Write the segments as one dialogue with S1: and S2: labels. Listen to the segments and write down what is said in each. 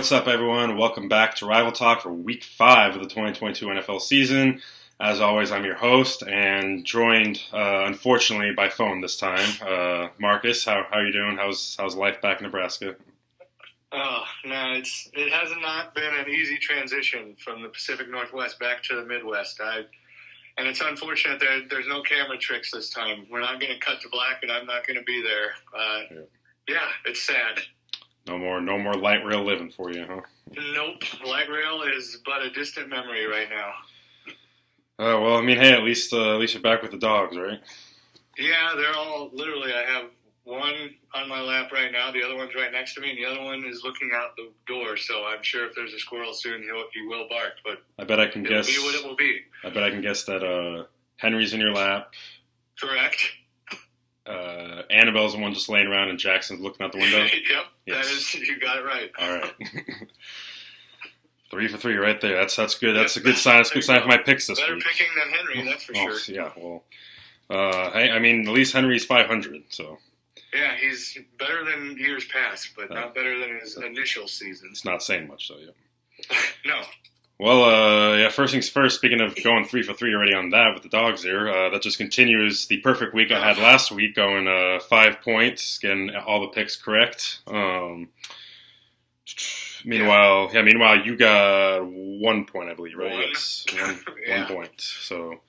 S1: what's up, everyone? Welcome back to Rival Talk for Week 5 of the 2022 NFL season. As always, I'm your host, and joined, unfortunately, by phone this time. Marcus, how are you doing? How's life back in Nebraska?
S2: Oh, no, it has not been an easy transition from the Pacific Northwest back to the Midwest. And it's unfortunate there's no camera tricks this time. We're not going to cut to black, and I'm not going to be there. Yeah, it's sad.
S1: No more light rail living for you, huh?
S2: Nope. Light rail is but a distant memory right now.
S1: Well, I mean, hey, at least you're back with the dogs, right?
S2: Yeah, they're all literally. I have one on my lap right now. The other one's right next to me, and the other one is looking out the door. So I'm sure if there's a squirrel soon, he will bark. But
S1: I bet I can guess.
S2: It'll be what it will be.
S1: I bet I can guess that Henry's in your lap.
S2: Correct.
S1: Annabelle's the one just laying around, and Jackson's looking out the window.
S2: Yep,
S1: yes.
S2: You got it right.
S1: All right. 3 for 3 right there. That's good. That's a good sign. That's a good sign for my picks this
S2: Better
S1: week.
S2: picking than Henry, that's for sure.
S1: Yeah, well, hey, I mean, at least Henry's 500, so.
S2: Yeah, he's better than years past, but not better than his initial season.
S1: It's not saying much, though, yeah.
S2: No.
S1: Well, first things first, speaking of going 3 for 3 already on that with the dogs there, that just continues the perfect week I had last week, going 5 points, getting all the picks correct. Meanwhile, you got 1 point, I believe, right? Yes, 1 point. So,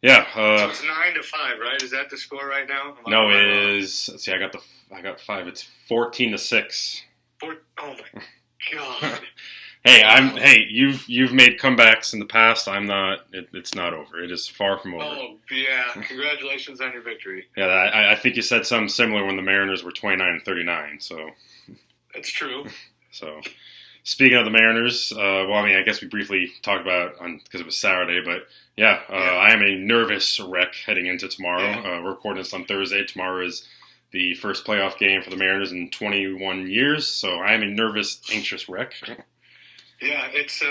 S1: yeah.
S2: So it's 9-5, right? Is that the score right now?
S1: No, it is. Let's see, I got 5. It's 14-6.
S2: Oh my God.
S1: Hey, you've made comebacks in the past. I'm not. It's not over. It is far from over.
S2: Oh yeah! Congratulations on your victory.
S1: Yeah, I think you said something similar when the Mariners were 29-39. So
S2: that's true.
S1: So speaking of the Mariners, I guess we briefly talked about because it was Saturday, but yeah, I am a nervous wreck heading into tomorrow.
S2: Yeah.
S1: We're recording this on Thursday. Tomorrow is the first playoff game for the Mariners in 21 years. So I am a nervous, anxious wreck.
S2: Yeah, it's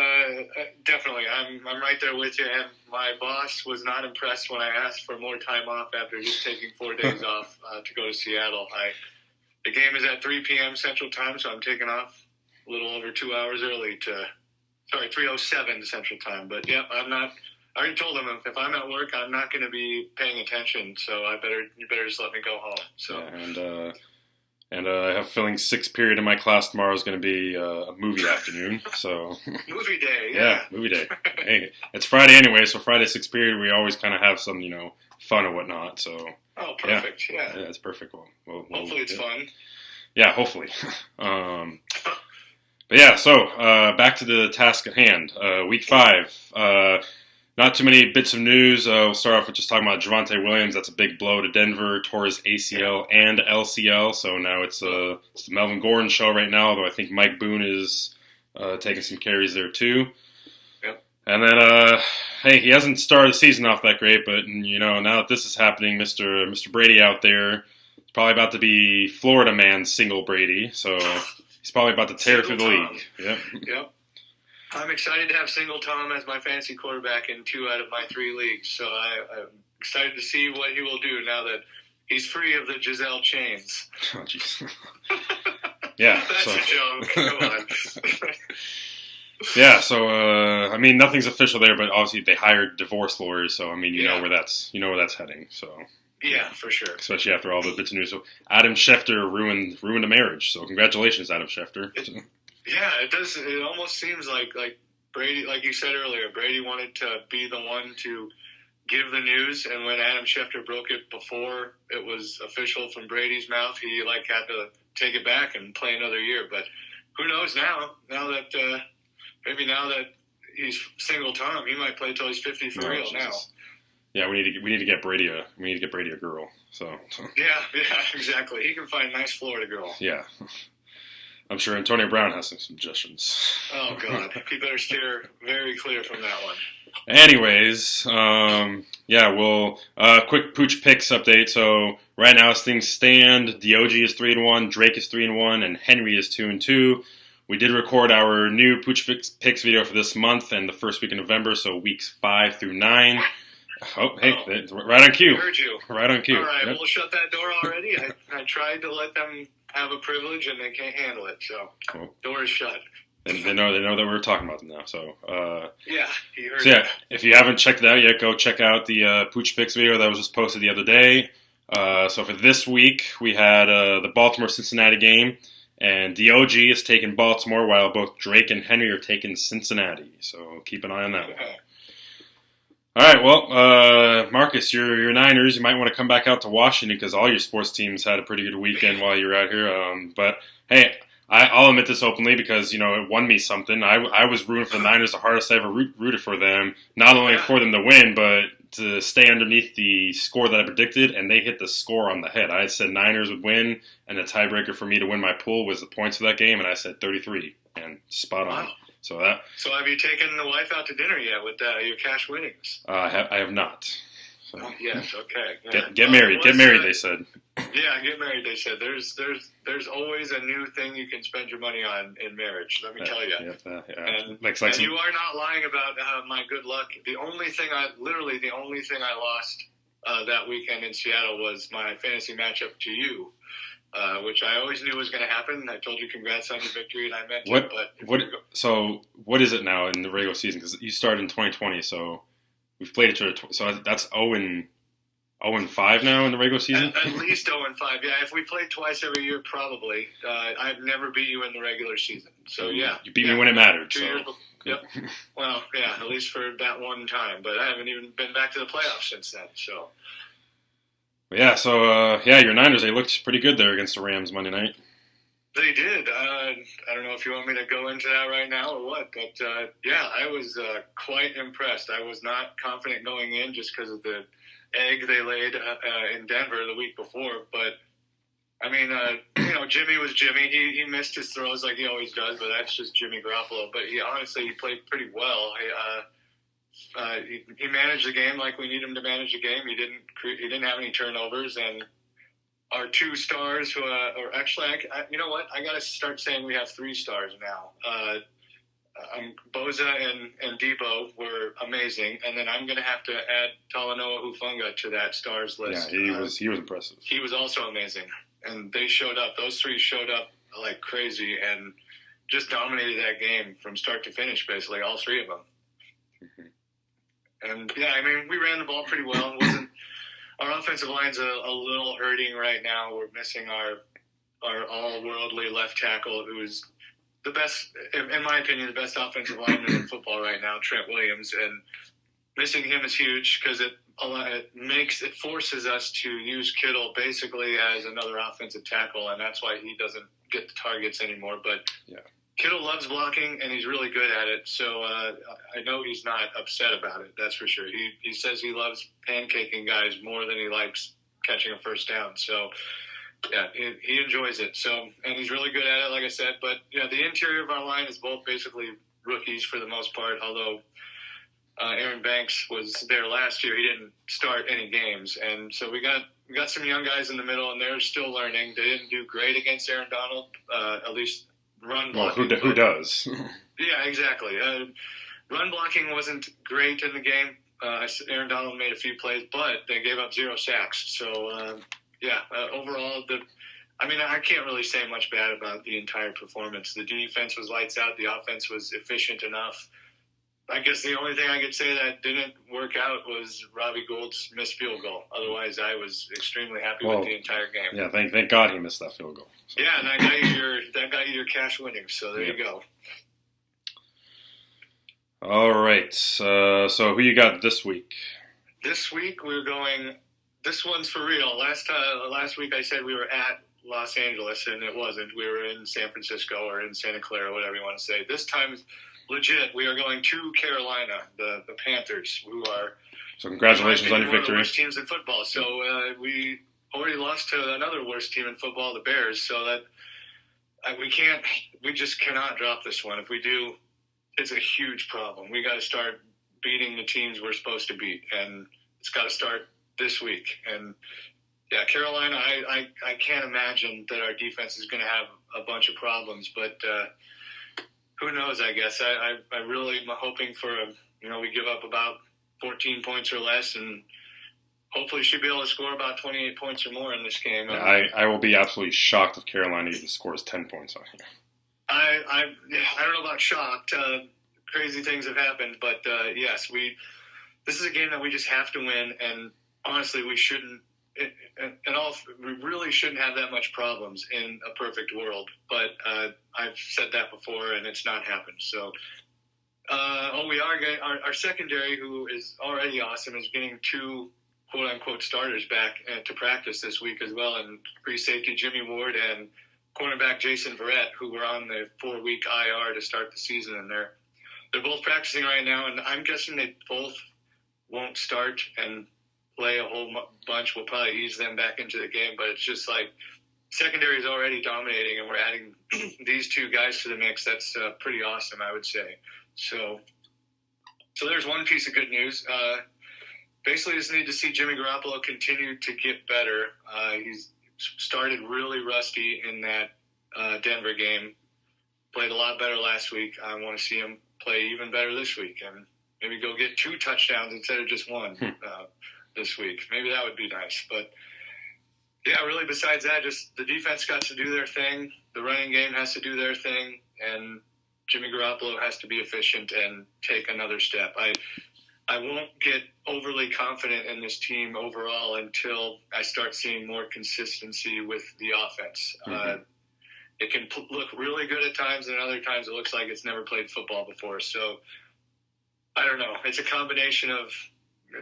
S2: definitely. I'm right there with you. And my boss was not impressed when I asked for more time off after just taking 4 days off to go to Seattle. The game is at 3 p.m. Central Time, so I'm taking off a little over 2 hours early 3:07 Central Time. But yeah, I'm not. I already told them if I'm at work, I'm not going to be paying attention. So you better just let me go home. So
S1: yeah, and I have a feeling 6th period in my class tomorrow is going to be a movie afternoon. So
S2: movie day,
S1: yeah, movie day. Hey, it's Friday anyway, so Friday 6th period we always kind of have some fun or whatnot. So
S2: perfect. Yeah,
S1: it's perfect. Well,
S2: hopefully it's fun.
S1: Yeah, hopefully. But yeah, so back to the task at hand. Week 5. Not too many bits of news. We'll start off with just talking about Javonte Williams. That's a big blow to Denver, tore his ACL and LCL. So now it's the Melvin Gordon show right now, although I think Mike Boone is taking some carries there too.
S2: Yep.
S1: And then, hey, he hasn't started the season off that great, but now that this is happening, Mr. Brady out there is probably about to be Florida man single Brady. So he's probably about to tear through the league.
S2: Yep. I'm excited to have Single Tom as my fantasy quarterback in 2 out of my 3 leagues. So I'm excited to see what he will do now that he's free of the Giselle chains.
S1: Oh, jeez. Yeah.
S2: That's a joke. Come on.
S1: Yeah. So nothing's official there, but obviously they hired divorce lawyers. So you know where that's heading. So.
S2: Yeah, for sure.
S1: Especially after all the bits of news. So Adam Schefter ruined a marriage. So congratulations, Adam Schefter.
S2: Yeah, it does. It almost seems like Brady, like you said earlier, Brady wanted to be the one to give the news, and when Adam Schefter broke it before it was official from Brady's mouth, he had to take it back and play another year. But who knows now? Now that he's Single Tom, he might play till he's 50 for real now.
S1: Yeah, we need to get Brady a girl. So
S2: yeah, exactly. He can find a nice Florida girl.
S1: Yeah. I'm sure Antonio Brown has some suggestions.
S2: Oh, God. He better steer very clear from that one.
S1: Anyways, quick Pooch Pics update. So right now as things stand, Dog is 3-1, Drake is 3-1, and Henry is 2-2. We did record our new Pooch Pics video for this month and the first week of November, so weeks 5 through 9. Right on cue.
S2: I heard you.
S1: Right on cue.
S2: All right, we'll shut that door already. I tried to let them have a privilege and they can't handle it. So
S1: Cool.
S2: door is shut.
S1: And they know that we're talking about them now. So
S2: He heard
S1: so yeah,
S2: it.
S1: if you haven't checked it out yet, go check out the Pooch Pics video that was just posted the other day. So for this week, we had the Baltimore-Cincinnati game, and DOG is taking Baltimore, while both Drake and Henry are taking Cincinnati. So keep an eye on that one. All right, well, Marcus, you're Niners. You might want to come back out to Washington because all your sports teams had a pretty good weekend while you were out here. But hey, I'll admit this openly because it won me something. I was rooting for the Niners the hardest I ever rooted for them. Not only for them to win, but to stay underneath the score that I predicted, and they hit the score on the head. I said Niners would win, and the tiebreaker for me to win my pool was the points for that game, and I said 33, and spot on.
S2: Wow.
S1: So
S2: have you taken the wife out to dinner yet with your cash winnings?
S1: I have not. So.
S2: Yes, okay. Yeah.
S1: Get married. Get married, they said.
S2: Yeah, get married, they said. There's always a new thing you can spend your money on in marriage, let me tell you.
S1: Yeah.
S2: And you are not lying about my good luck. The only thing I lost that weekend in Seattle was my fantasy matchup to you, which I always knew was going to happen. I told you congrats on your victory, and I meant it. But
S1: so what is it now in the regular season? Because you started in 2020, so we've played each other. So that's 0-5 now in the regular season?
S2: At least 0-5. Yeah, if we played twice every year, probably. I've never beat you in the regular season. So, yeah.
S1: You beat me when it mattered.
S2: 2 years. Yep. Well, yeah, at least for that one time. But I haven't even been back to the playoffs since then. So.
S1: Yeah, so, your Niners, they looked pretty good there against the Rams Monday night.
S2: They did. I don't know if you want me to go into that right now or what, but, I was quite impressed. I was not confident going in just because of the egg they laid in Denver the week before, but I mean, Jimmy was Jimmy. He missed his throws like he always does, but that's just Jimmy Garoppolo. But he played pretty well. He managed the game like we need him to manage the game. He didn't have any turnovers, and our 2 stars or actually, you know what? I got to start saying we have 3 stars now. Boza and Debo were amazing, and then I'm going to have to add Talanoa Hufanga to that stars list.
S1: Yeah, he was impressive.
S2: He was also amazing, and they showed up. Those 3 showed up like crazy and just dominated that game from start to finish, basically, all 3 of them. Mm-hmm. And, yeah, I mean, we ran the ball pretty well. Our offensive line's a little hurting right now. We're missing our all-worldly left tackle, who's the best, in my opinion, the best offensive lineman in football right now, Trent Williams, and missing him is huge because it forces us to use Kittle basically as another offensive tackle, and that's why he doesn't get the targets anymore. But Kittle loves blocking, and he's really good at it, so I know he's not upset about it, that's for sure. He says he loves pancaking guys more than he likes catching a first down, so yeah, he enjoys it. So, and he's really good at it, like I said. But the interior of our line is both basically rookies for the most part. Although Aaron Banks was there last year, he didn't start any games, and so we got some young guys in the middle, and they're still learning. They didn't do great against Aaron Donald, at least run blocking.
S1: Well, who does?
S2: Yeah, exactly. Run blocking wasn't great in the game. Aaron Donald made a few plays, but they gave up 0 sacks. So. Overall, I can't really say much bad about the entire performance. The defense was lights out. The offense was efficient enough. I guess the only thing I could say that didn't work out was Robbie Gould's missed field goal. Otherwise, I was extremely happy with the entire game.
S1: Yeah, thank God he missed that field goal.
S2: So. Yeah, and that got you your cash winnings. So there you go.
S1: All right. So who you got this week?
S2: This week we're going. This one's for real. Last week I said we were at Los Angeles, and it wasn't. We were in San Francisco or in Santa Clara, whatever you want to say. This time, legit, we are going to Carolina, the Panthers, who are...
S1: So congratulations on your victory.
S2: One of the worst teams in football. So we already lost to another worst team in football, the Bears, so that we just cannot drop this one. If we do, it's a huge problem. We got to start beating the teams we're supposed to beat, and it's got to start this week. And yeah, Carolina, I can't imagine that our defense is going to have a bunch of problems, but who knows, I guess. I really am hoping for we give up about 14 points or less, and hopefully should be able to score about 28 points or more in this game.
S1: I will be absolutely shocked if Carolina even scores 10 points on here.
S2: I don't know about shocked. Crazy things have happened, but yes, this is a game that we just have to win, and honestly, we shouldn't. We really shouldn't have that much problems in a perfect world. But I've said that before, and it's not happened. So, we are getting our secondary, who is already awesome, is getting 2 quote unquote starters back to practice this week as well, and free safety Jimmy Ward and cornerback Jason Verrett, who were on the 4-week IR to start the season, and they're both practicing right now, and I'm guessing they both won't start and play a whole bunch. We'll probably ease them back into the game, but it's just like secondary is already dominating, and we're adding these 2 guys to the mix. That's pretty awesome, I would say. So there's one piece of good news. Basically, just need to see Jimmy Garoppolo continue to get better. He's started really rusty in that Denver game. Played a lot better last week. I want to see him play even better this week, and maybe go get 2 touchdowns instead of just 1 this week. Maybe that would be nice. But, yeah, really besides that, just the defense got to do their thing. The running game has to do their thing, and Jimmy Garoppolo has to be efficient and take another step. I won't get overly confident in this team overall until I start seeing more consistency with the offense. Mm-hmm. It can look really good at times, and other times it looks like it's never played football before. So, I don't know. It's a combination of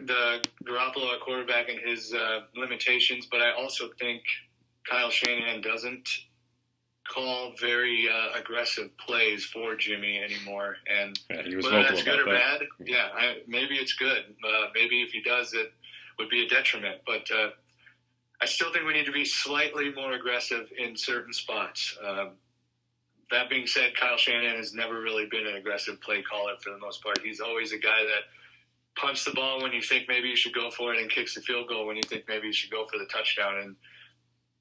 S2: the Garoppolo at quarterback and his limitations, but I also think Kyle Shanahan doesn't call very aggressive plays for Jimmy anymore. And
S1: he was
S2: whether
S1: vocal
S2: that's good
S1: about
S2: or
S1: that.
S2: bad, maybe it's good. Maybe if he does, it would be a detriment. But I still think we need to be slightly more aggressive in certain spots. That being said, Kyle Shanahan has never really been an aggressive play caller for the most part. He's always a guy that punts the ball when you think maybe you should go for it and kicks the field goal when you think maybe you should go for the touchdown. And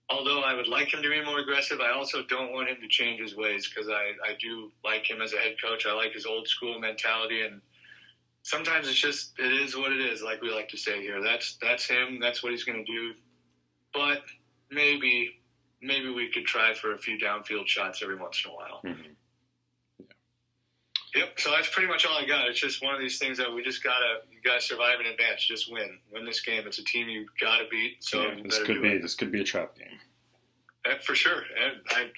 S2: although I would like him to be more aggressive, I also don't want him to change his ways, because I do like him as a head coach. I like his old school mentality, and sometimes it is what it is, like we like to say here. That's him. That's what he's going to do. But maybe we could try for a few downfield shots every once in a while.
S1: Mm-hmm.
S2: Yep. So that's pretty much all I got. It's just one of these things that you gotta survive in advance. Just win this game. It's a team you gotta beat. So
S1: this could be a trap game.
S2: For sure. And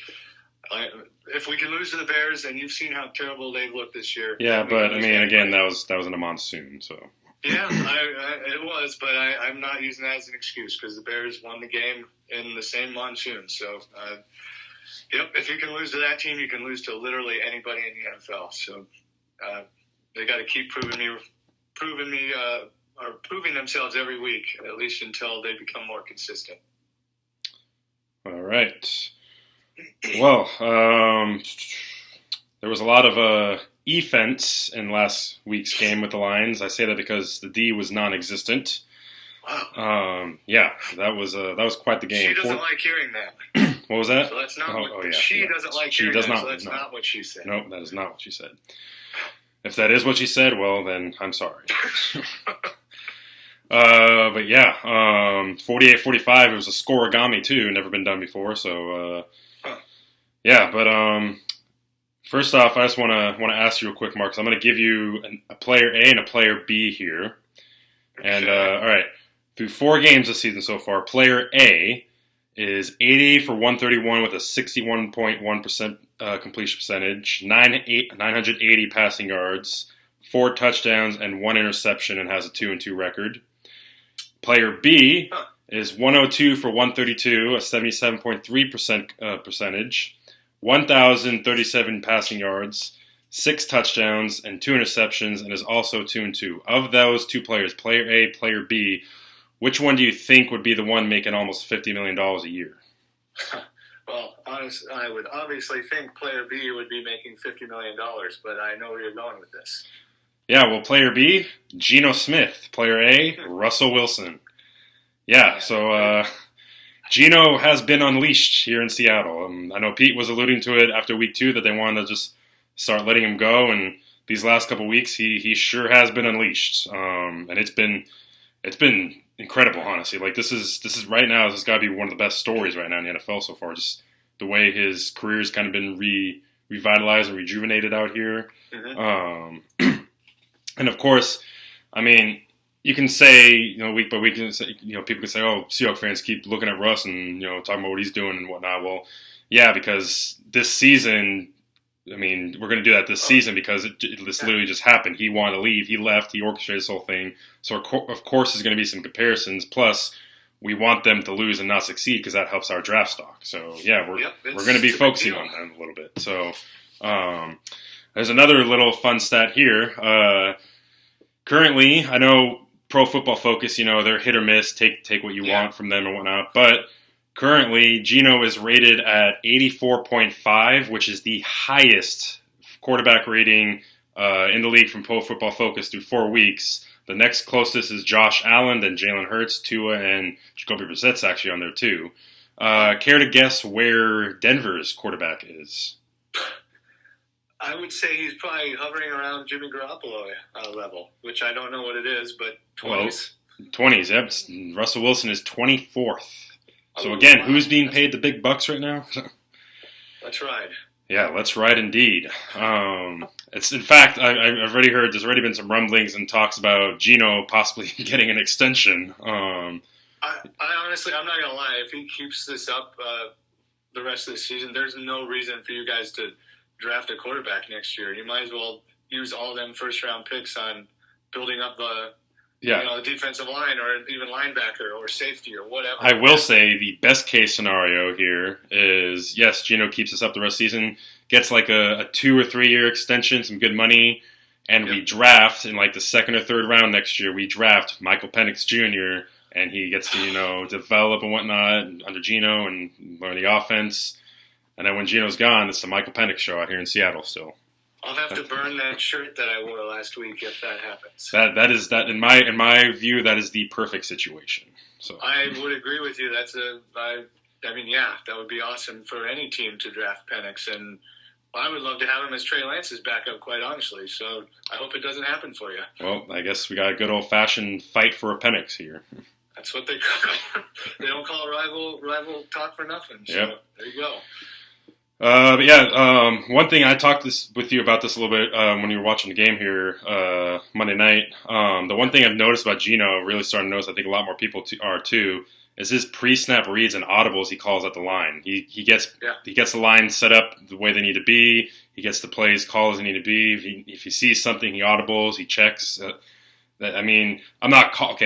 S2: if we can lose to the Bears, and you've seen how terrible they've looked this year.
S1: Yeah, but I mean, again, that was in a monsoon, so.
S2: Yeah, it was, but I'm not using that as an excuse, because the Bears won the game in the same monsoon. So, yep, if you can lose to that team, you can lose to literally anybody in the NFL. So they got to keep proving themselves every week, at least until they become more consistent.
S1: All right. Well, there was a lot of offense in last week's game with the Lions. I say that because the D was non-existent.
S2: Wow.
S1: Yeah, that was quite the game.
S2: She doesn't like hearing that.
S1: What was that?
S2: So that's not she doesn't like hearing that, so that's not what she said.
S1: No, that is not what she said. If that is what she said, well, then I'm sorry. But yeah, 48-45, it was a scoregami too, never been done before, so yeah, but first off, I just want to ask you real quick, Mark, 'cause I'm going to give you a player A and a player B here. And all right, through 4 games this season so far, player A is 80 for 131 with a 61.1% completion percentage, 980 passing yards, 4 touchdowns, and 1 interception, and has a 2-2 record. Player B is 102 for 132, a 77.3% percentage, 1,037 passing yards, 6 touchdowns, and 2 interceptions, and is also 2-2. Of those 2 players, player A, player B, which one do you think would be the one making almost $50 million a year?
S2: Well, honestly, I would obviously think player B would be making $50 million, but I know where you're going with this.
S1: Yeah, well, player B, Geno Smith. Player A, Russell Wilson. Yeah, so Geno has been unleashed here in Seattle. I know Pete was alluding to it after week 2 that they wanted to just start letting him go, and these last couple weeks he sure has been unleashed. And it's been incredible, honestly. Like this is right now. This has got to be one of the best stories right now in the NFL so far. Just the way his career's kind of been revitalized and rejuvenated out here.
S2: Mm-hmm.
S1: And of course, I mean, you can say, week by week, people can say, oh, Seahawks fans keep looking at Russ and, talking about what he's doing and whatnot. Well, yeah, because this season, I mean, we're going to do that this season because this literally just happened. He wanted to leave. He left. He orchestrated this whole thing. So, of course, there's going to be some comparisons. Plus, we want them to lose and not succeed because that helps our draft stock. So, yeah, we're going to be focusing on them a little bit. So, there's another little fun stat here. Currently, I know Pro Football Focus, they're hit or miss. Take what you want from them and whatnot. But currently, Geno is rated at 84.5, which is the highest quarterback rating in the league from Pro Football Focus through 4 weeks. The next closest is Josh Allen, then Jalen Hurts, Tua, and Jacoby Brissett's actually on there too. Care to guess where Denver's quarterback is?
S2: I would say he's probably hovering around Jimmy Garoppolo level, which I don't know what it is, but 20s.
S1: Well, 20s, yep. Russell Wilson is 24th. So again, who's being paid the big bucks right now?
S2: Let's ride.
S1: Yeah, let's ride indeed. It's in fact, I've already heard there's already been some rumblings and talks about Geno possibly getting an extension.
S2: I honestly, I'm not gonna lie. If he keeps this up the rest of the season, there's no reason for you guys to draft a quarterback next year. You might as well use all them first round picks on building up the defensive line or even linebacker or safety or whatever.
S1: I will say the best case scenario here is, yes, Geno keeps us up the rest of the season, gets like a 2 or 3 year extension, some good money, and we draft in like the second or third round next year, we draft Michael Penix Jr., and he gets to, develop and whatnot under Geno and learn the offense. And then when Geno's gone, it's the Michael Penix show out here in Seattle still.
S2: I'll have to burn that shirt that I wore last week if that happens.
S1: That is in my view, that is the perfect situation. So
S2: I would agree with you. That would be awesome for any team to draft Penix, and I would love to have him as Trey Lance's backup, quite honestly. So I hope it doesn't happen for you.
S1: Well, I guess we got a good old fashioned fight for a Penix here.
S2: That's what they call it. They don't call rival talk for nothing. So There you go.
S1: One thing I talked with you about this a little bit when you were watching the game here Monday night. The one thing I've noticed about Geno, really starting to notice, I think a lot more people are too, is his pre-snap reads and audibles he calls at the line. He gets the line set up the way they need to be. He gets the plays called as they need to be. If he sees something, he audibles. He checks. I'm not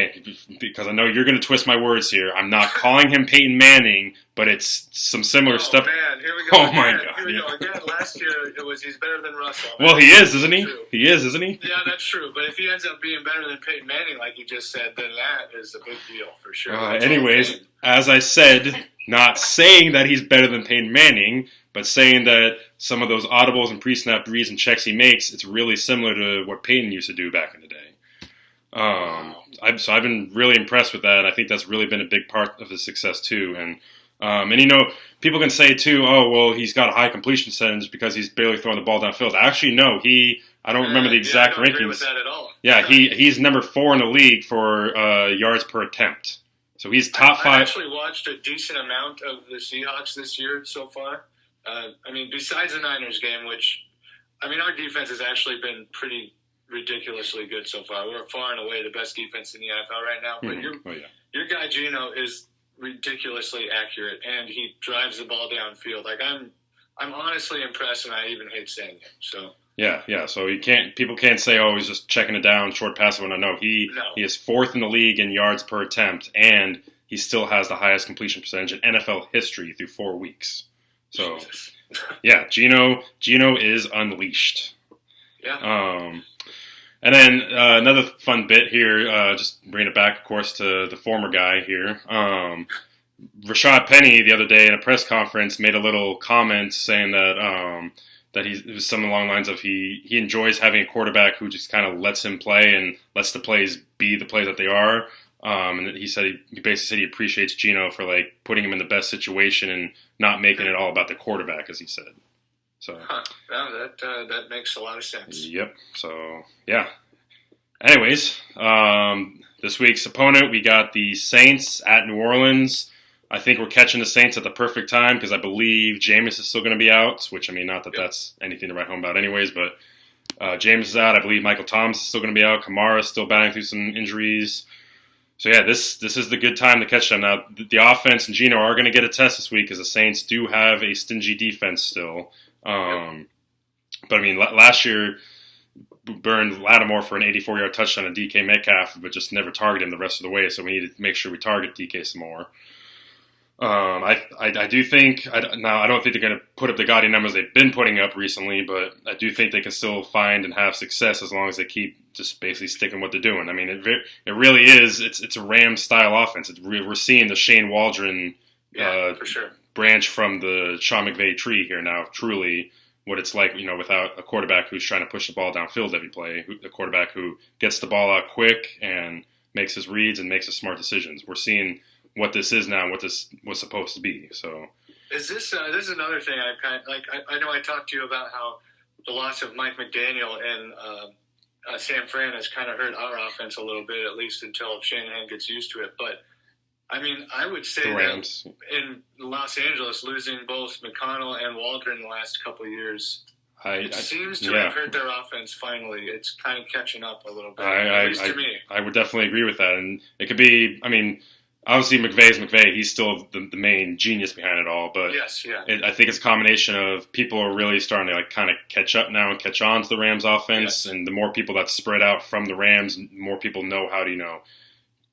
S1: because I know you're going to twist my words here. I'm not calling him Peyton Manning, but it's some similar stuff.
S2: Man, here we go.
S1: Oh my God!
S2: Here we go again. Last year he's better than Russell.
S1: Well, he is, isn't he? True. He is, isn't he?
S2: Yeah, that's true. But if he ends up being better than Peyton Manning, like you just said, then that is a big deal for sure.
S1: Anyways, as I said, not saying that he's better than Peyton Manning, but saying that some of those audibles and pre-snap reads and checks he makes, it's really similar to what Peyton used to do back in the day. I've been really impressed with that. I think that's really been a big part of his success too. And people can say too, oh well, he's got a high completion percentage because he's barely throwing the ball downfield. Actually, no, I don't remember the exact rankings.
S2: Agree with that at all.
S1: Yeah, he's number 4 in the league for yards per attempt. So he's top 5.
S2: I actually watched a decent amount of the Seahawks this year so far. Besides the Niners game, which our defense has actually been pretty ridiculously good so far. We're far and away the best defense in the NFL right now. But your guy Geno is ridiculously accurate, and he drives the ball downfield. Like I'm honestly impressed, and I even hate saying it. So
S1: yeah. So people can't say, oh, he's just checking it down, short pass. No, he is 4th in the league in yards per attempt, and he still has the highest completion percentage in NFL history through 4 weeks. So Geno is unleashed.
S2: Yeah.
S1: And then another fun bit here, just bringing it back, of course, to the former guy here. Rashad Penny the other day in a press conference made a little comment saying that it was something along the lines of he enjoys having a quarterback who just kind of lets him play and lets the plays be the plays that they are. And he said he basically said he appreciates Geno for like putting him in the best situation and not making it all about the quarterback, as he said. So
S2: that makes a lot of sense.
S1: Yep. So yeah. Anyways, this week's opponent, we got the Saints at New Orleans. I think we're catching the Saints at the perfect time because I believe Jameis is still going to be out, which, I mean, not that that's anything to write home about anyways, but Jameis is out. I believe Michael Thomas is still going to be out. Kamara is still battling through some injuries. So, yeah, this is the good time to catch them. Now, the offense and Geno are going to get a test this week because the Saints do have a stingy defense still. But, I mean, last year burned Lattimore for an 84-yard touchdown to DK Metcalf, but just never targeted him the rest of the way, so we need to make sure we target DK some more. I do think, now I don't think they're going to put up the gaudy numbers they've been putting up recently, but I do think they can still find and have success as long as they keep just basically sticking what they're doing. I mean, it really is, it's a Rams-style offense. We're seeing the Shane Waldron
S2: for sure.
S1: branch from the Sean McVay tree here now, truly, what it's like, without a quarterback who's trying to push the ball downfield every play, a quarterback who gets the ball out quick and makes his reads and makes his smart decisions. We're seeing what this is now and what this was supposed to be. So,
S2: is this is another thing I kind of like. I know I talked to you about how the loss of Mike McDaniel and San Fran has kind of hurt our offense a little bit, at least until Shanahan gets used to it. But I mean, I would say that in Los Angeles, losing both McConnell and Waldron in the last couple of years, it seems to have hurt their offense finally. It's kind of catching up a little bit, at least to me.
S1: I would definitely agree with that. And it could be, I mean, obviously McVay's McVay. He's still the main genius behind it all. But
S2: yes, yeah.
S1: I think it's a combination of people are really starting to kind of catch up now and catch on to the Rams offense. Yes. And the more people that spread out from the Rams, more people know how to,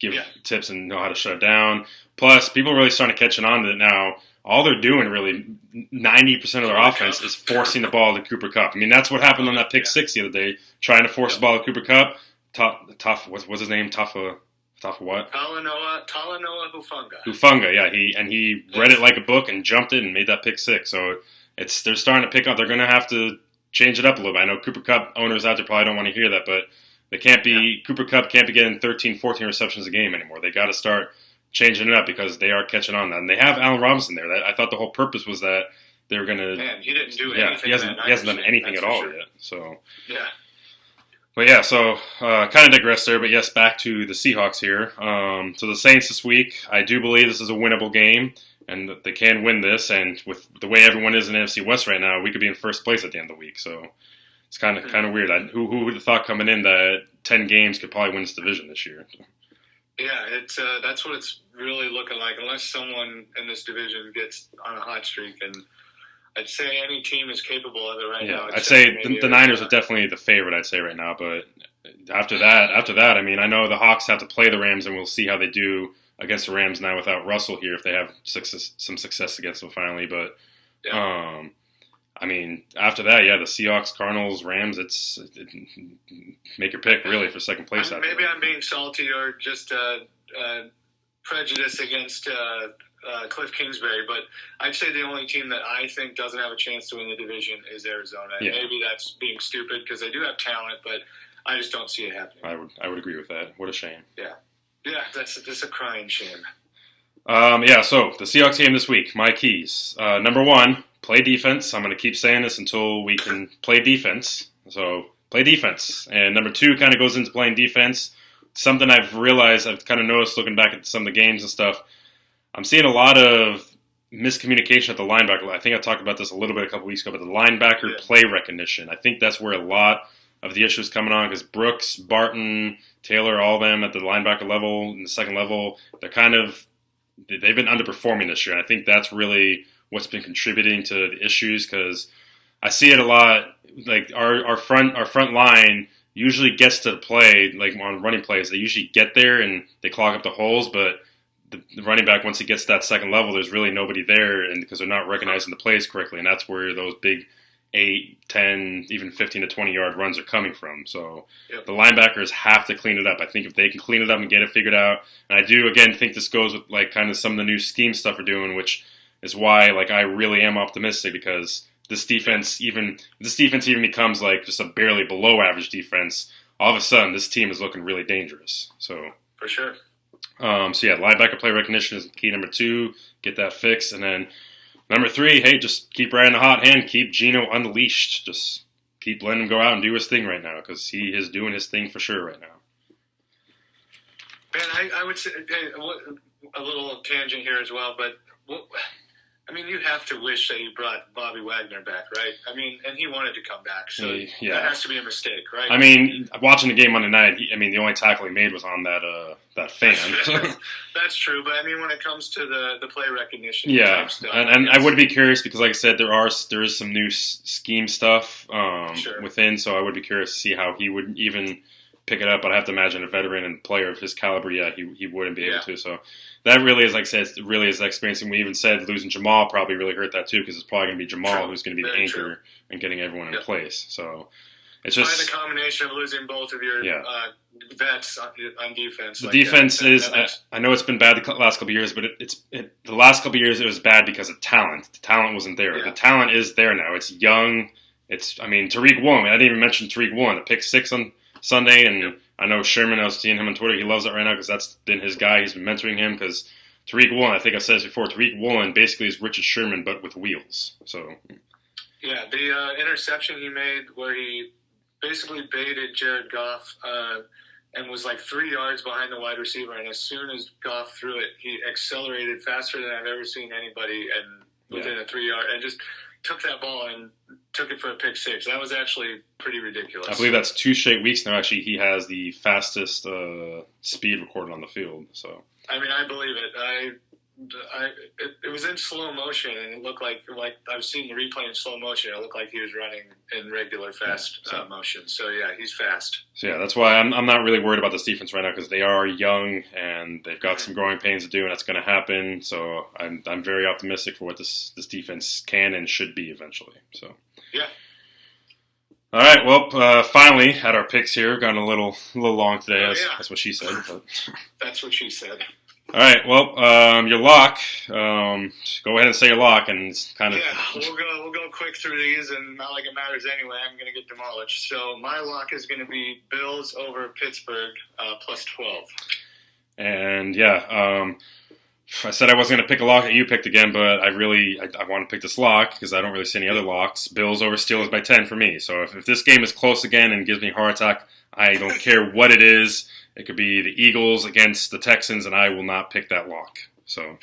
S1: give tips and know how to shut it down. Plus, people are really starting to catch on to it now. All they're doing, really, 90% of their offense is forcing the ball to Cooper Kupp. I mean, that's what happened on that pick six the other day, trying to force the ball to Cooper Kupp. What's his name? Tough what?
S2: Talanoa Hufanga.
S1: Hufanga, yeah. He read it like a book and jumped it and made that pick six. So they're starting to pick up. They're going to have to change it up a little bit. I know Cooper Kupp owners out there probably don't want to hear that, but they can't be Cooper Kupp can't be getting 13, 14 receptions a game anymore. They got to start changing it up because they are catching on that. And they have Allen Robinson there. I thought the whole purpose was that they were going to.
S2: Man, he didn't do anything.
S1: He hasn't done anything at all yet. So
S2: yeah.
S1: But yeah, so kind of digress there. But yes, back to the Seahawks here. So the Saints this week, I do believe this is a winnable game, and that they can win this. And with the way everyone is in the NFC West right now, we could be in first place at the end of the week. So it's kind of weird. Who would have thought coming in that 10 games could probably win this division this year?
S2: Yeah, it's that's what it's really looking like. Unless someone in this division gets on a hot streak, and I'd say any team is capable of it right now.
S1: I'd say the Niners are definitely the favorite. I'd say right now, but after that, I mean, I know the Hawks have to play the Rams, and we'll see how they do against the Rams now without Russell here if they have some success against them finally. But I mean, after that, the Seahawks, Cardinals, Rams, make your pick, really, for second place.
S2: Maybe I'm being salty or just prejudiced against Cliff Kingsbury, but I'd say the only team that I think doesn't have a chance to win the division is Arizona. Yeah. Maybe that's being stupid because they do have talent, but I just don't see it happening.
S1: I would agree with that. What a shame.
S2: Yeah, that's a crying shame.
S1: So the Seahawks game this week, my keys. Number one, play defense. I'm going to keep saying this until we can play defense. So play defense. And number two kind of goes into playing defense. Something I've realized, I've kind of noticed looking back at some of the games and stuff, I'm seeing a lot of miscommunication at the linebacker. I think I talked about this a little bit a couple weeks ago, but the linebacker play recognition. I think that's where a lot of the issues coming on because Brooks, Barton, Taylor, all of them at the linebacker level and the second level, they've been underperforming this year. And I think that's really what's been contributing to the issues because I see it a lot. Like our front line usually gets to the play, like on running plays. They usually get there and they clog up the holes, but the running back, once he gets to that second level, there's really nobody there and because they're not recognizing the plays correctly, and that's where those big 8, 10, even 15 to 20-yard runs are coming from. So the linebackers have to clean it up. I think if they can clean it up and get it figured out, and I do, again, think this goes with like kind of some of the new scheme stuff we're doing, which is why like I really am optimistic because this defense even becomes like just a barely below average defense, all of a sudden this team is looking really dangerous. So
S2: for sure.
S1: Linebacker play recognition is key number 2. Get that fixed. And then number 3, hey, just keep riding the hot hand. Keep Geno unleashed. Just keep letting him go out and do his thing right now because he is doing his thing for sure right now.
S2: Man, I would say a little tangent here as well, but I mean, you have to wish that you brought Bobby Wagner back, right? I mean, and he wanted to come back, so that has to be a mistake, right?
S1: I mean, watching the game Monday night, the only tackle he made was on that fan.
S2: That's true, but I mean, when it comes to the play recognition,
S1: yeah,
S2: stuff,
S1: and I would be curious because, like I said, there is some new scheme stuff within, so I would be curious to see how he would even pick it up. But I have to imagine a veteran and player of his caliber, he wouldn't be able to. So that really is, like I said, really is the experience. And we even said losing Jamal probably really hurt that too, because it's probably going to be Jamal who's going to be the anchor and getting everyone in place. So it's just
S2: the combination of losing both of your vets on defense.
S1: The defense is. I know it's been bad the last couple of years, but the last couple of years it was bad because of talent. The talent wasn't there. Yeah. The talent is there now. It's young. Tariq Woolen. I didn't even mention Tariq Woolen. A pick 6 on Sunday, and I know Sherman, I was seeing him on Twitter, he loves it right now because that's been his guy. He's been mentoring him because Tariq Woolen, I think I've said this before, Tariq Woolen basically is Richard Sherman but with wheels. So
S2: yeah, the interception he made where he basically baited Jared Goff and was like 3 yards behind the wide receiver, and as soon as Goff threw it, he accelerated faster than I've ever seen anybody and within a 3 yard, and just took that ball and took it for a pick 6. That was actually pretty ridiculous.
S1: I believe that's 2 straight weeks now. Actually, he has the fastest speed recorded on the field. So
S2: I mean, I believe it. It was in slow motion, and it looked like I've seen the replay in slow motion. It looked like he was running in regular fast motion. So yeah, he's fast.
S1: So yeah, that's why I'm not really worried about this defense right now because they are young and they've got some growing pains to do, and that's going to happen. So I'm very optimistic for what this defense can and should be eventually. So
S2: yeah.
S1: All right, well, finally had our picks here. Gotten a little long today. That's what she said. But.
S2: That's what she said.
S1: All right, well, your lock. Go ahead and say your lock, and it's kind of.
S2: Yeah, we'll go quick through these, and not like it matters anyway. I'm going to get demolished. So my lock is going to be Bills over Pittsburgh plus 12.
S1: And I said I wasn't going to pick a lock that you picked again, but I want to pick this lock because I don't really see any other locks. Bills over Steelers by 10 for me. So if this game is close again and gives me a heart attack, I don't care what it is. It could be the Eagles against the Texans, and I will not pick that lock. So,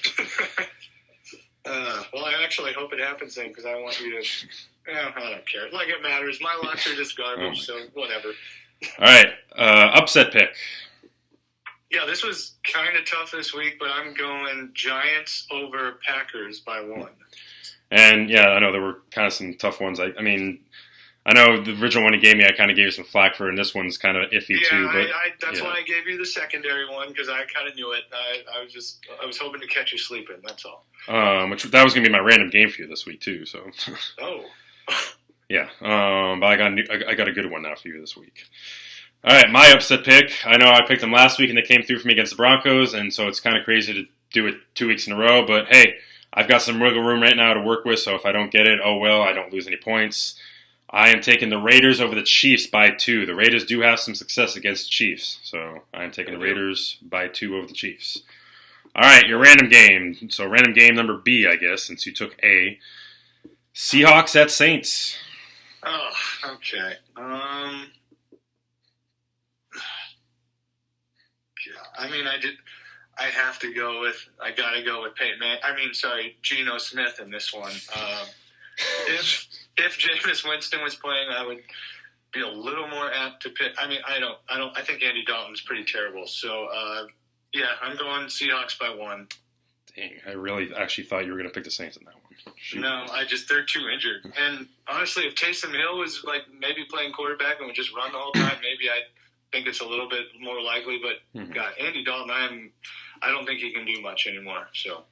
S2: well, I actually hope it happens then because I want you to. I don't care. Like it matters. My locks are just garbage, so whatever.
S1: All right, upset pick.
S2: Yeah, this was kind of tough this week, but I'm going Giants over Packers by 1.
S1: And yeah, I know there were kind of some tough ones. I know the original one he gave me, I kind of gave you some flack for, and this one's kind of iffy too. But
S2: that's why I gave you the secondary one because I kind of knew it. I was hoping to catch you sleeping. That's all.
S1: That was gonna be my random game for you this week too. So.
S2: Oh.
S1: Yeah. But I got a good one now for you this week. All right, my upset pick. I know I picked them last week and they came through for me against the Broncos, and so it's kind of crazy to do it 2 weeks in a row. But hey, I've got some wiggle room right now to work with, so if I don't get it, oh well, I don't lose any points. I am taking the Raiders over the Chiefs by 2. The Raiders do have some success against the Chiefs, so I am taking the Raiders by 2 over the Chiefs. All right, your random game. So random game number B, I guess, since you took A. Seahawks at Saints.
S2: Oh, okay. I mean, I have to go with. I gotta go with Geno Smith in this one. If Jameis Winston was playing, I would be a little more apt to pick. I mean, I think Andy Dalton's pretty terrible. So, I'm going Seahawks by 1.
S1: Dang, I really actually thought you were going to pick the Saints in that one. Shoot.
S2: No, they're too injured. And honestly, if Taysom Hill was like maybe playing quarterback and would just run the whole time, maybe I think it's a little bit more likely. But God, Andy Dalton, I don't think he can do much anymore. So,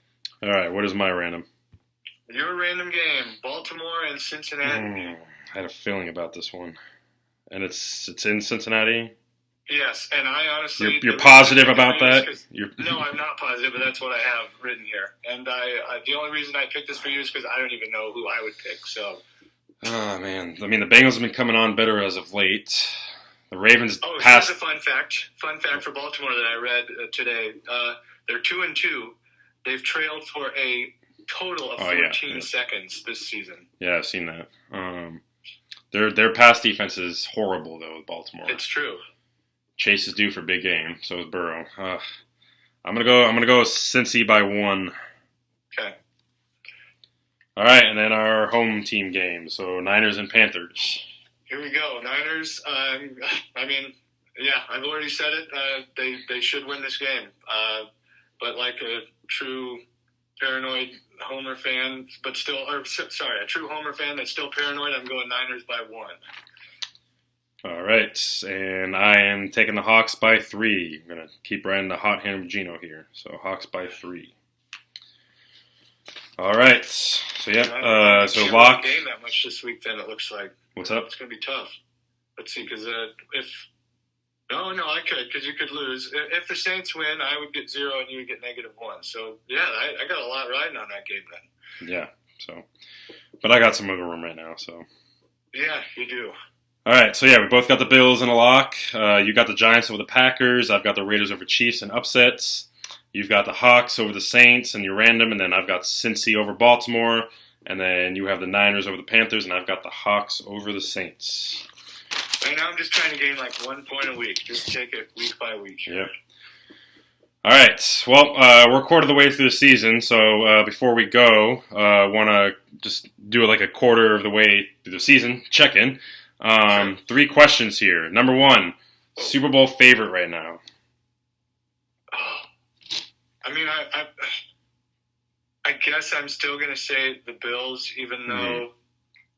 S1: all right, what is my random?
S2: Your random game, Baltimore and Cincinnati.
S1: I had a feeling about this one, and it's in Cincinnati.
S2: Yes, and I honestly...
S1: You're positive about that?
S2: No, I'm not positive, but that's what I have written here. And the only reason I picked this for you is because I don't even know who I would pick, so...
S1: Oh, man. I mean, the Bengals have been coming on better as of late. The Ravens
S2: here's a fun fact. Fun fact for Baltimore that I read today. They're 2-2. They've trailed for a total of 14 seconds this season.
S1: Yeah, I've seen that. Their pass defense is horrible, though, with Baltimore.
S2: It's true.
S1: Chase is due for a big game. So is Burrow. I'm gonna go Cincy by 1.
S2: Okay.
S1: All right, and then our home team game. So Niners and Panthers.
S2: Here we go. Niners. I've already said it. They should win this game. But like a true paranoid Homer fan, a true Homer fan that's still paranoid, I'm going Niners by 1.
S1: All right, and I am taking the Hawks by 3. I'm going to keep riding the hot hand of Geno here. So Hawks by 3. All right, so yeah, so lock.
S2: Game that much this week, then it looks like.
S1: What's up?
S2: It's going to be tough. Let's see, because I could, because you could lose. If the Saints win, I would get 0 and you would get -1. So yeah, I got a lot riding on that game then.
S1: Yeah, so, but I got some wiggle room right now, so.
S2: Yeah, you do.
S1: All right, so yeah, we both got the Bills in a lock. You got the Giants over the Packers. I've got the Raiders over Chiefs and upsets. You've got the Hawks over the Saints, and you're random. And then I've got Cincy over Baltimore. And then you have the Niners over the Panthers, and I've got the Hawks over the Saints.
S2: Right now I'm just trying to gain like 1 point a week. Just take it week by week.
S1: Yep. All right. Well, we're a quarter of the way through the season, so before we go, I want to just do like a quarter of the way through the season check-in.
S2: Sure.
S1: 3 questions here. Number 1, Super Bowl favorite right now.
S2: I guess I'm still going to say the Bills, even though...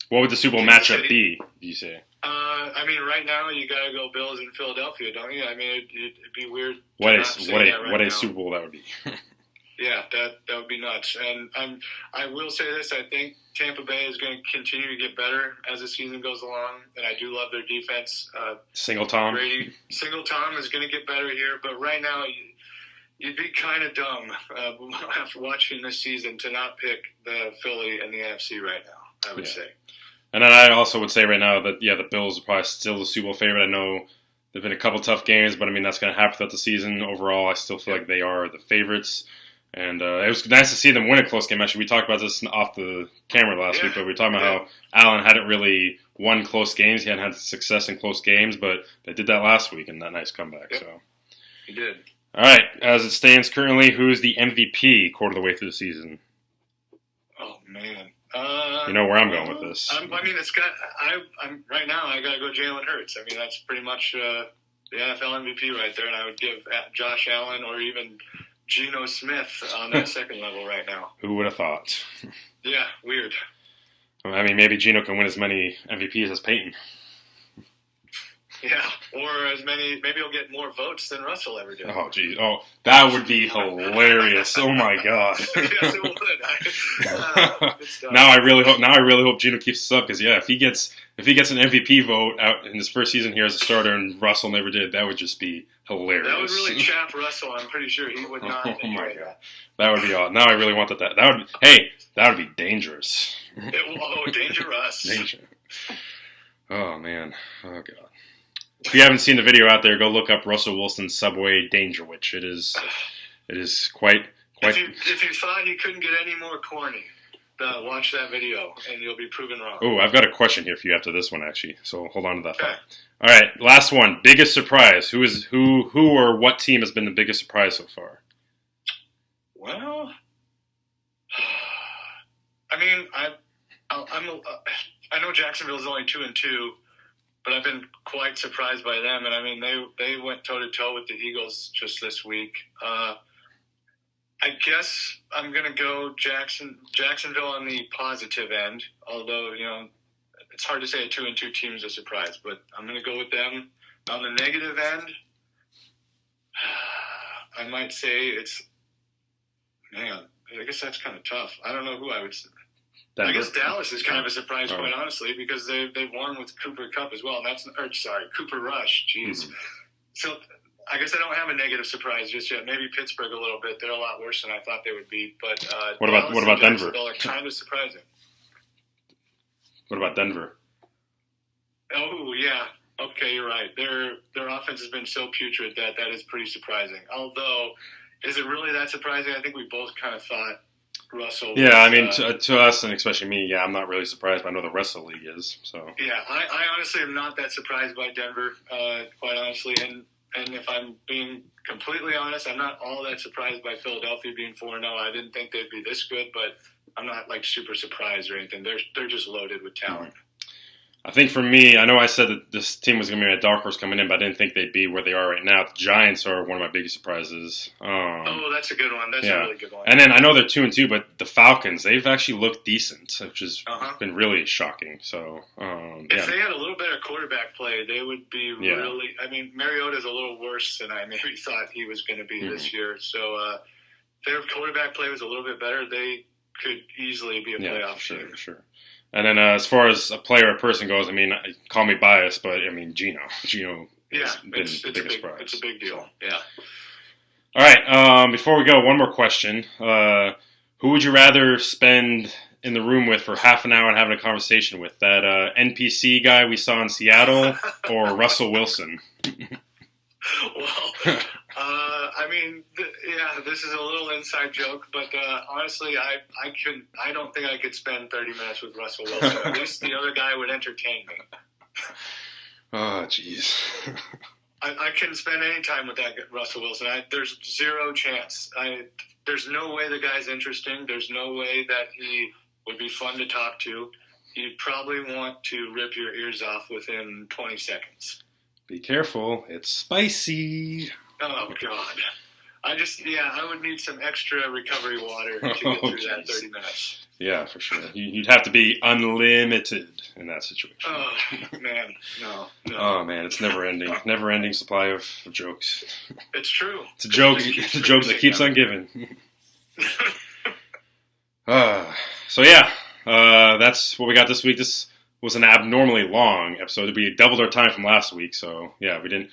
S1: What would the Super Bowl matchup be, do you say?
S2: Right now you got to go Bills in Philadelphia, don't you? It'd be weird.
S1: What a Super Bowl that would be.
S2: Yeah, that would be nuts. And I will say this, I think Tampa Bay is going to continue to get better as the season goes along, and I do love their defense.
S1: Single Tom
S2: is going to get better here, but right now you'd be kind of dumb after watching this season to not pick the Philly and the NFC right now, I would say.
S1: And then I also would say right now that, the Bills are probably still the Super Bowl favorite. I know there have been a couple tough games, but, that's going to happen throughout the season. Overall, I still feel like they are the favorites. And it was nice to see them win a close game. Actually, we talked about this off the camera last week, but we were talking about how Allen hadn't really won close games. He hadn't had success in close games, but they did that last week in that nice comeback.
S2: Yep.
S1: So
S2: he did.
S1: All right, as it stands currently, who is the MVP quarter of the way through the season?
S2: Oh, man.
S1: You know where I'm going with this.
S2: I'm right now, I got to go Jalen Hurts. That's pretty much the NFL MVP right there, and I would give Josh Allen or even Geno Smith on that second level right now.
S1: Who would have thought?
S2: Yeah, weird.
S1: Maybe Geno can win as many MVPs as Peyton.
S2: Yeah, or as many. Maybe he'll get more votes than Russell ever did.
S1: Oh, geez. Oh, that would be hilarious. Oh my God.
S2: Yes, it would.
S1: Now I really hope Geno keeps this up because if he gets an MVP vote out in his first season here as a starter and Russell never did, that would just be hilarious.
S2: That would really chap Russell. I'm pretty sure he would not.
S1: Oh my God, that would be odd. Now I really want that. That would be dangerous.
S2: Dangerous.
S1: Danger. Oh man. Oh God. If you haven't seen the video out there, go look up Russell Wilson's Subway Danger Witch. It is quite.
S2: If you thought you couldn't get any more corny, watch that video and you'll be proven wrong.
S1: Oh, I've got a question here for you after this one, actually. So hold on to that.
S2: Okay.
S1: All right, last one. Biggest surprise. Who or what team has been the biggest surprise so far?
S2: Well, I know Jacksonville is only 2-2. But I've been quite surprised by them, and they went toe-to-toe with the Eagles just this week. I guess I'm going to go Jacksonville on the positive end, although, it's hard to say a 2-2 team is a surprise, but I'm going to go with them. On the negative end, I might say I guess that's kind of tough. I don't know who I would say.
S1: Denver.
S2: I guess Dallas is kind of a surprise, quite honestly, because they've won with Cooper Kupp as well. Cooper Rush. Jeez. Mm-hmm. So I guess I don't have a negative surprise just yet. Maybe Pittsburgh a little bit. They're a lot worse than I thought they would be. But
S1: what about Denver?
S2: Are kind of surprising.
S1: What about Denver?
S2: Oh yeah. Okay, you're right. Their offense has been so putrid that is pretty surprising. Although, is it really that surprising? I think we both kind of thought Russell.
S1: Yeah, to us and especially me, I'm not really surprised, but I know the rest of the league is. So
S2: yeah, I honestly am not that surprised by Denver, quite honestly. And and if I'm being completely honest, I'm not all that surprised by Philadelphia being 4-0. I didn't think they'd be this good, but I'm not like super surprised or anything. They're just loaded with talent.
S1: I think for me, I know I said that this team was going to be a dark horse coming in, but I didn't think they'd be where they are right now. The Giants are one of my biggest surprises.
S2: That's a good one. That's a really good one.
S1: And then I know they're 2-2, but the Falcons, they've actually looked decent, which has been really shocking. So
S2: if they had a little better quarterback play, they would be really. I mean, Mariota's a little worse than I maybe thought he was going to be this year. So if their quarterback play was a little bit better, they could easily be a playoff team.
S1: For sure. And then as far as a player or person goes, I mean, call me biased, but I mean, Geno has been the biggest surprise.
S2: It's a big deal. Yeah.
S1: All right. Before we go, one more question. Who would you rather spend in the room with for half an hour and having a conversation with? That NPC guy we saw in Seattle or Russell Wilson?
S2: Well, I mean, this is a little inside joke, but honestly, I don't think I could spend 30 minutes with Russell Wilson. At least the other guy would entertain me.
S1: Oh, jeez.
S2: I couldn't spend any time with that Russell Wilson. There's zero chance. There's no way the guy's interesting. There's no way that he would be fun to talk to. You'd probably want to rip your ears off within 20 seconds.
S1: Be careful. It's spicy.
S2: Oh, God. I would need some extra recovery water to get through that 30 minutes.
S1: Yeah, for sure. You'd have to be unlimited in that situation.
S2: Oh, man. No.
S1: Oh, man, it's never-ending. Never-ending supply of jokes.
S2: It's true.
S1: It's a joke that keeps on giving. That's what we got this week. This was an abnormally long episode. We doubled our time from last week, so yeah, we didn't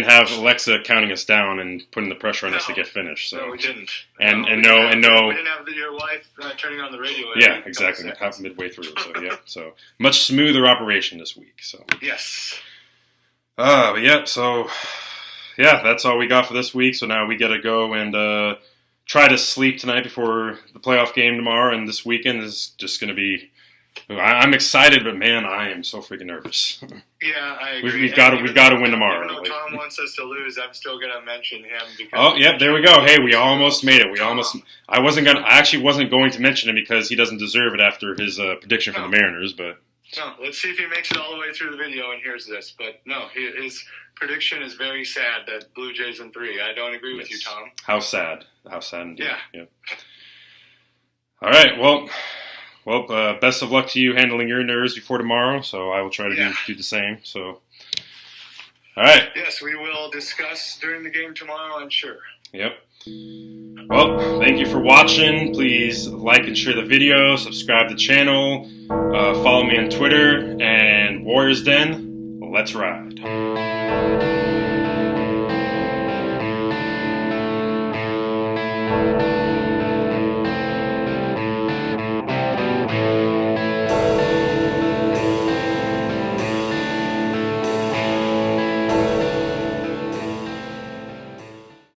S1: have Alexa counting us down and putting the pressure on us to get finished. So
S2: no, we didn't.
S1: We didn't
S2: have your wife turning on the radio.
S1: Yeah, exactly. Midway through. So much smoother operation this week. So
S2: yes.
S1: That's all we got for this week. So now we got to go and try to sleep tonight before the playoff game tomorrow, and this weekend is just going to be. I'm excited, but man, I am so freaking nervous.
S2: Yeah, I agree.
S1: We've got to win tomorrow.
S2: Even though Tom wants us to lose, I'm still going to mention him.
S1: Because there we go. Hey, we almost made it. I actually wasn't going to mention him because he doesn't deserve it after his prediction for the Mariners. But
S2: let's see if he makes it all the way through the video and hears this. But no, his prediction is very sad that Blue Jays in 3. I don't agree with you, Tom.
S1: How sad indeed.
S2: Yeah.
S1: All right. Well, best of luck to you handling your nerves before tomorrow. So I will try to do the same. So, all right.
S2: Yes, we will discuss during the game tomorrow, I'm sure.
S1: Yep. Well, thank you for watching. Please like and share the video. Subscribe to the channel. Follow me on Twitter. And Warriors Den, let's ride.